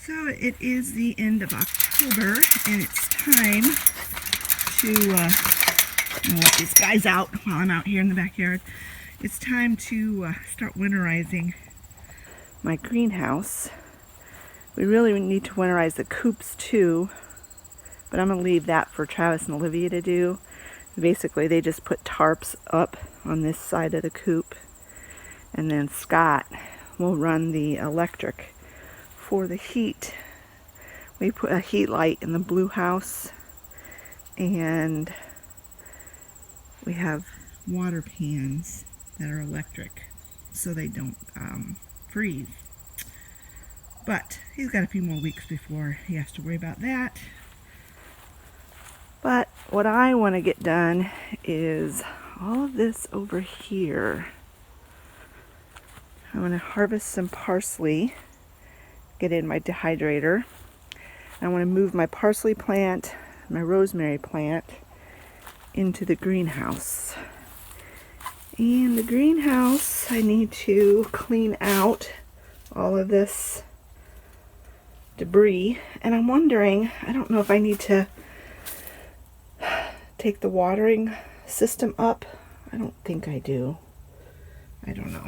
So it is the end of October, and it's time to let these guys out while I'm out here in the backyard. It's time to start winterizing my greenhouse. We really need to winterize the coops too, but I'm going to leave that for Travis and Olivia to do. Basically, they just put tarps up on this side of the coop, and then Scott will run the electric for the heat. We put a heat light in the blue house, and we have water pans that are electric so they don't freeze. But he's got a few more weeks before he has to worry about that. But what I want to get done is all of this over here. I'm going to harvest some parsley, get it in my dehydrator. I want to move my parsley plant, my rosemary plant, into the greenhouse. And the greenhouse, I need to clean out all of this debris. And I'm wondering, I don't know if I need to take the watering system up. I don't think I do. I don't know.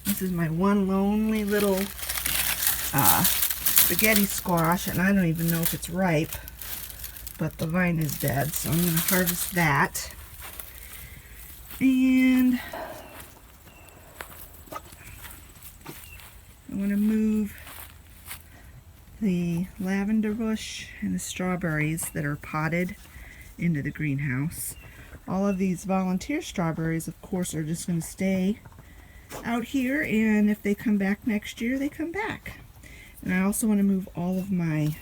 This is my one lonely little spaghetti squash, and I don't even know if it's ripe, but the vine is dead, so I'm going to harvest that. And I want to move the lavender bush and the strawberries that are potted into the greenhouse. All of these volunteer strawberries, of course, are just going to stay out here, and if they come back next year, they come back. And I also want to move all of my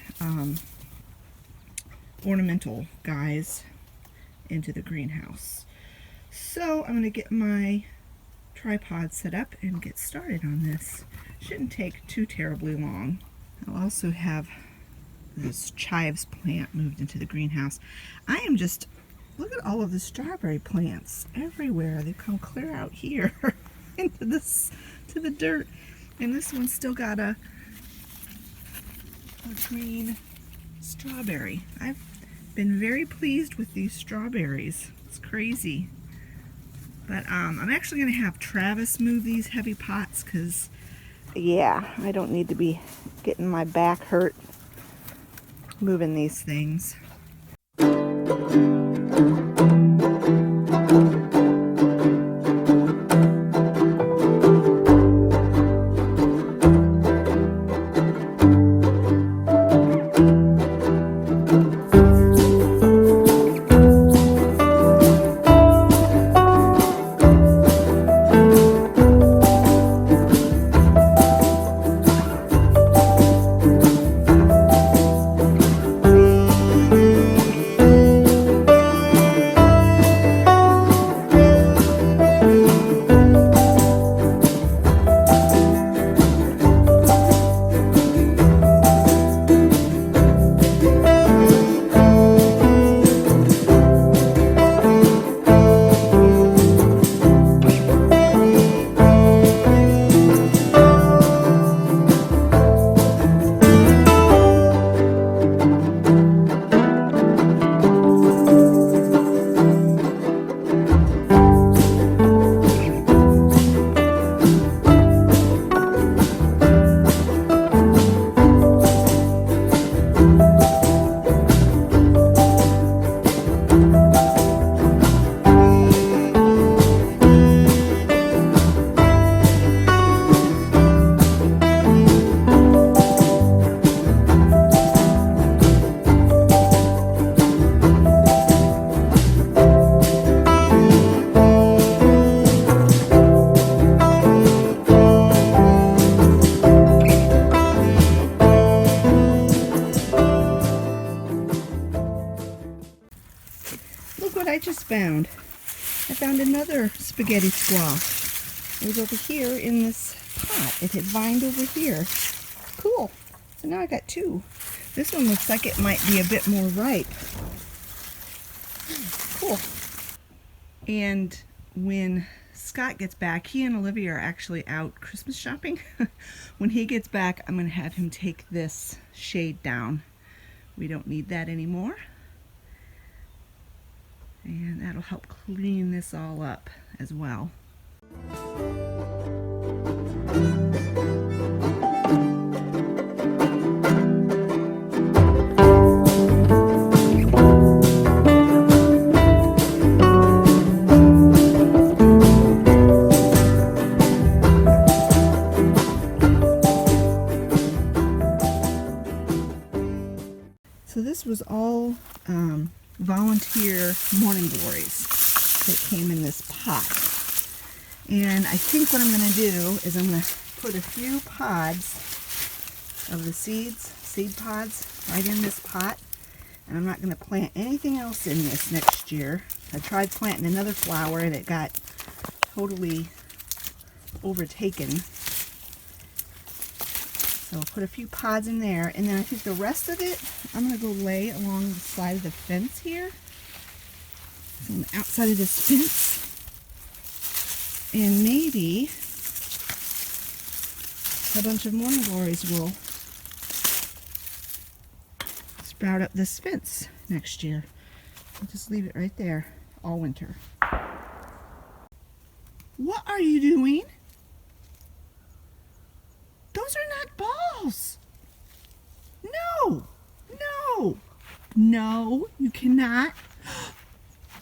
ornamental guys into the greenhouse. So I'm going to get my tripod set up and get started on this. Shouldn't take too terribly long. I'll also have this chives plant moved into the greenhouse. I am just, look at all of the strawberry plants everywhere. They've come clear out here into this, to the dirt. And this one's still got a green strawberry. I've been very pleased with these strawberries. It's crazy. But I'm actually going to have Travis move these heavy pots because, yeah, I don't need to be getting my back hurt moving these things. found? I found another spaghetti squash. It was over here in this pot. It had vined over here. Cool. So now I got two. This one looks like it might be a bit more ripe. Cool. And when Scott gets back, he and Olivia are actually out Christmas shopping. When he gets back, I'm going to have him take this shade down. We don't need that anymore. And that'll help clean this all up as well. So this was all volunteer morning glories that came in this pot. And I think what I'm going to do is I'm going to put a few pods of the seed pods, right in this pot. And I'm not going to plant anything else in this next year. I tried planting another flower and it got totally overtaken. So I'll put a few pods in there, and then I think the rest of it, I'm going to go lay along the side of the fence here. So on the outside of this fence. And maybe a bunch of morning glories will sprout up this fence next year. I'll just leave it right there all winter. What are you doing? Those are not balls. No, no, no, you cannot.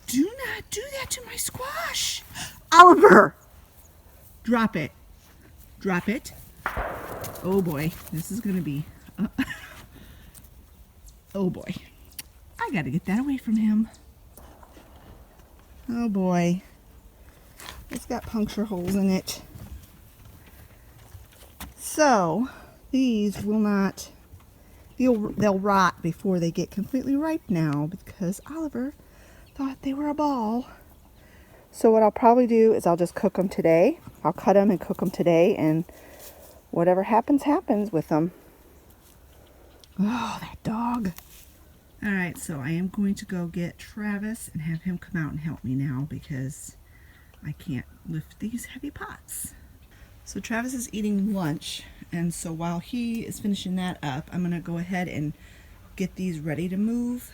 Do not do that to my squash. Oliver, drop it. Drop it. Oh boy, this is going to be, oh boy. I got to get that away from him. Oh boy. It's got puncture holes in it. So, these will not, they'll rot before they get completely ripe now because Oliver thought they were a ball. So what I'll probably do is I'll just cook them today. I'll cut them and cook them today, and whatever happens, happens with them. Oh, that dog. Alright, so I am going to go get Travis and have him come out and help me now because I can't lift these heavy pots. So Travis is eating lunch, and so while he is finishing that up, I'm going to go ahead and get these ready to move.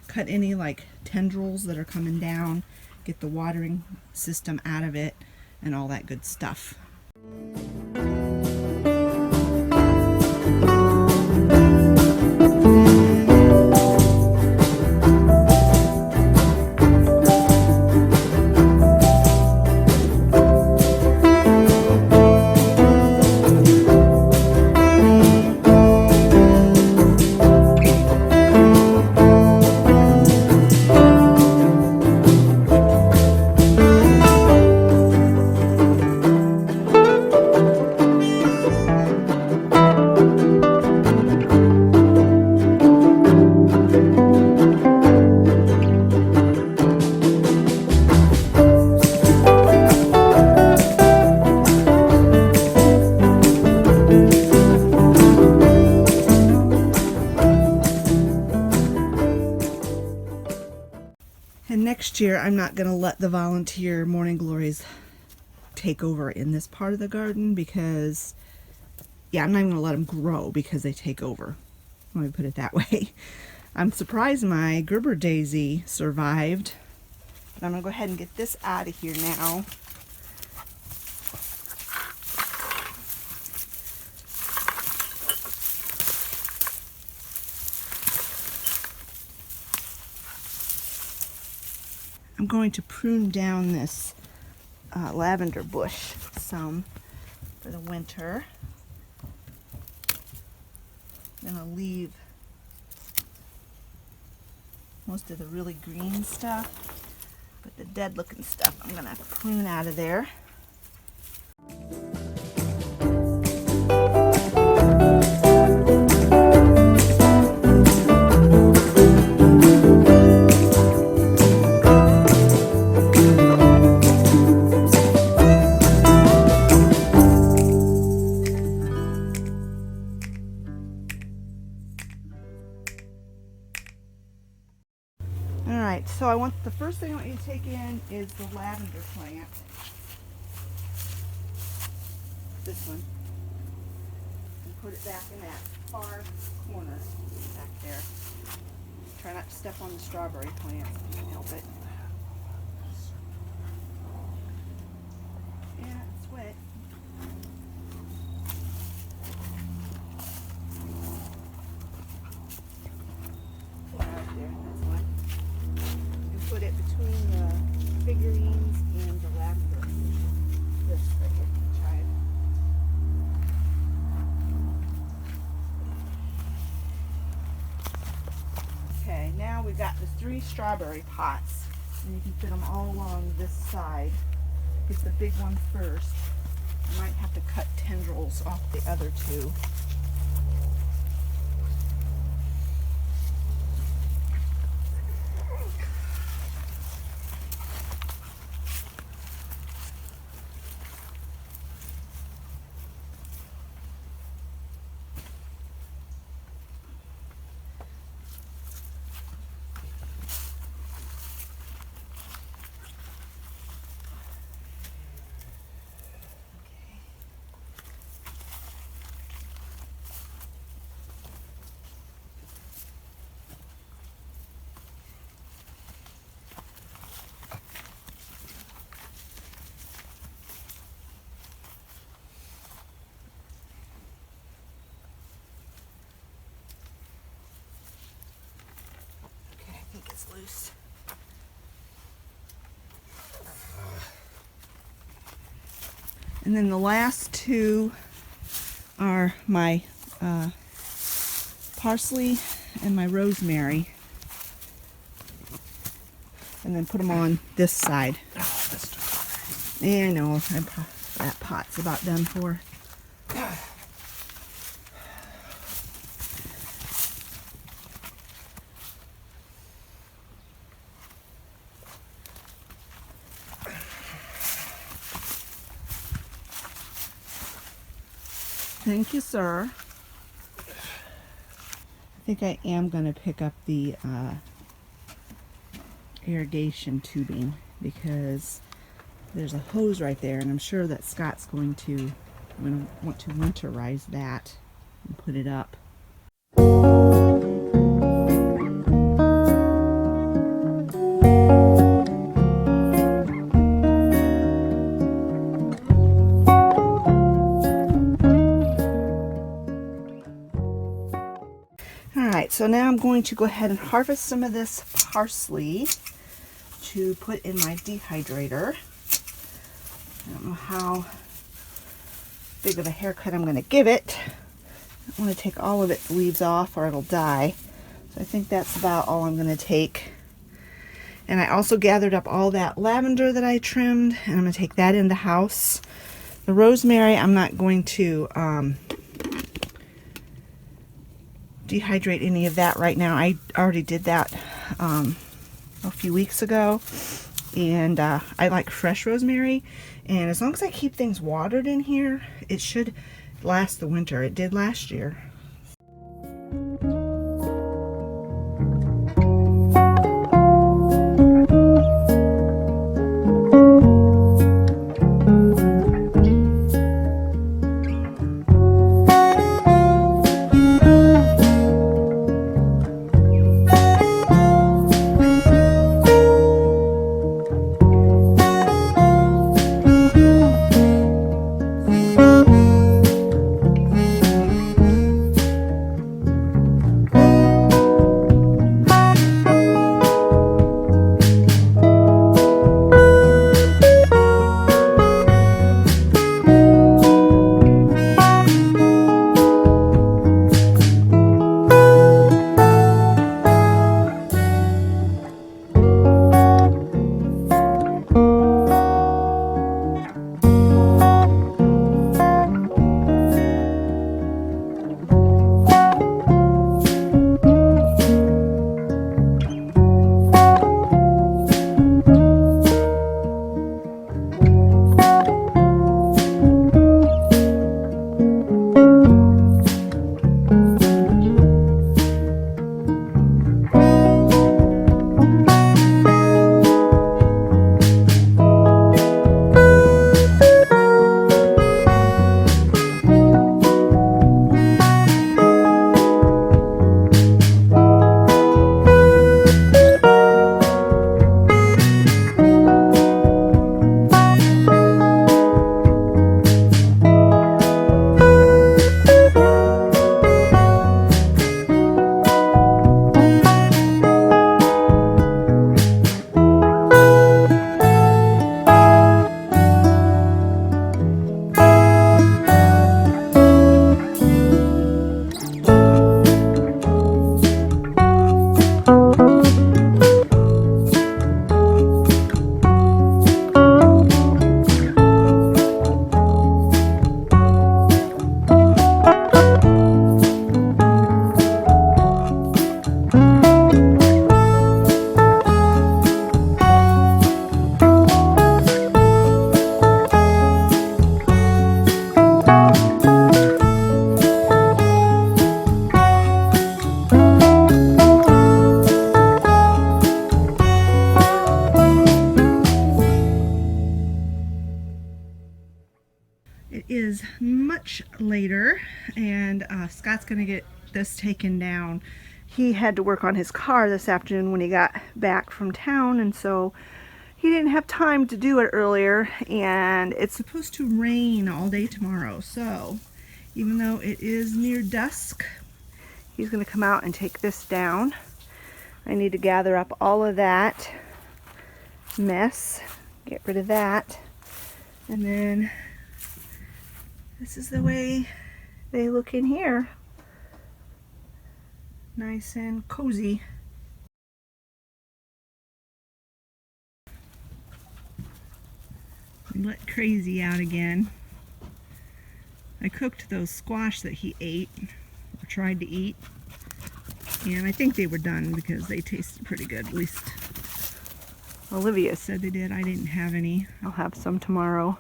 Cut any like tendrils that are coming down, get the watering system out of it, and all that good stuff. And next year, I'm not going to let the volunteer morning glories take over in this part of the garden because, yeah, I'm not even going to let them grow because they take over. Let me put it that way. I'm surprised my Gerber daisy survived. But I'm going to go ahead and get this out of here now. I'm going to prune down this lavender bush some for the winter. I'm going to leave most of the really green stuff, but the dead looking stuff I'm going to prune out of there. So the first thing I want you to take in is the lavender plant. This one. And put it back in that far corner back there. Try not to step on the strawberry plant if you can help it. Yeah, it's wet. Put it out there, that's one. And put it between the figurines and the lavender. This right here, chive. Okay, now we've got the 3 strawberry pots, and you can fit them all along this side. Get the big one first. I might have to cut tendrils off the other 2. It's loose. And then the last 2 are my parsley and my rosemary. And then put them on this side. Yeah, I know. That pot's about done for. Thank you, sir. I think I am going to pick up the irrigation tubing because there's a hose right there, and I'm sure that Scott's going to want to winterize that and put it up. So now I'm going to go ahead and harvest some of this parsley to put in my dehydrator. I don't know how big of a haircut I'm going to give it. I don't want to take all of its leaves off or it'll die. So I think that's about all I'm going to take. And I also gathered up all that lavender that I trimmed, and I'm going to take that in the house. The rosemary, I'm not going to dehydrate any of that right now. I already did that a few weeks ago, and I like fresh rosemary, and as long as I keep things watered in here, it should last the winter. It did last year. It is much later, and Scott's going to get this taken down. He had to work on his car this afternoon when he got back from town, and so he didn't have time to do it earlier, and it's supposed to rain all day tomorrow. So even though it is near dusk, he's going to come out and take this down. I need to gather up all of that mess, get rid of that, and then this is the way they look in here. Nice and cozy. We let Crazy out again. I cooked those squash that he ate, or tried to eat, and I think they were done because they tasted pretty good. At least Olivia said they did. I didn't have any. I'll have some tomorrow.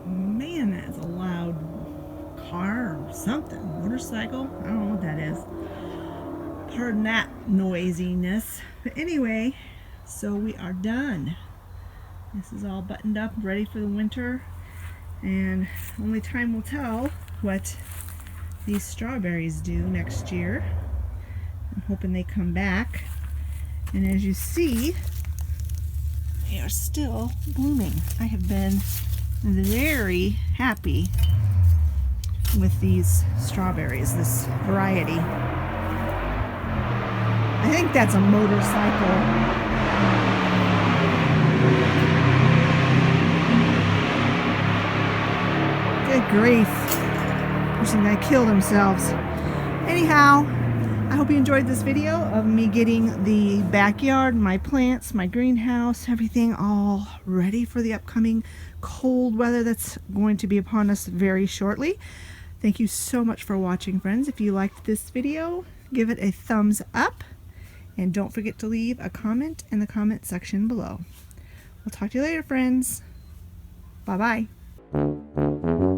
Man, that's a loud car or something. Motorcycle? I don't know what that is. Pardon that noisiness. But anyway, so we are done. This is all buttoned up, ready for the winter. And only time will tell what these strawberries do next year. I'm hoping they come back. And as you see, they are still blooming. I have been very happy with these strawberries, this variety. I think that's a motorcycle. Good grief. Person guy killed themselves. Anyhow, I hope you enjoyed this video of me getting the backyard, my plants, my greenhouse, everything all ready for the upcoming cold weather that's going to be upon us very shortly. Thank you so much for watching, friends. If you liked this video, give it a thumbs up, and don't forget to leave a comment in the comment section below. We'll talk to you later, friends. Bye-bye.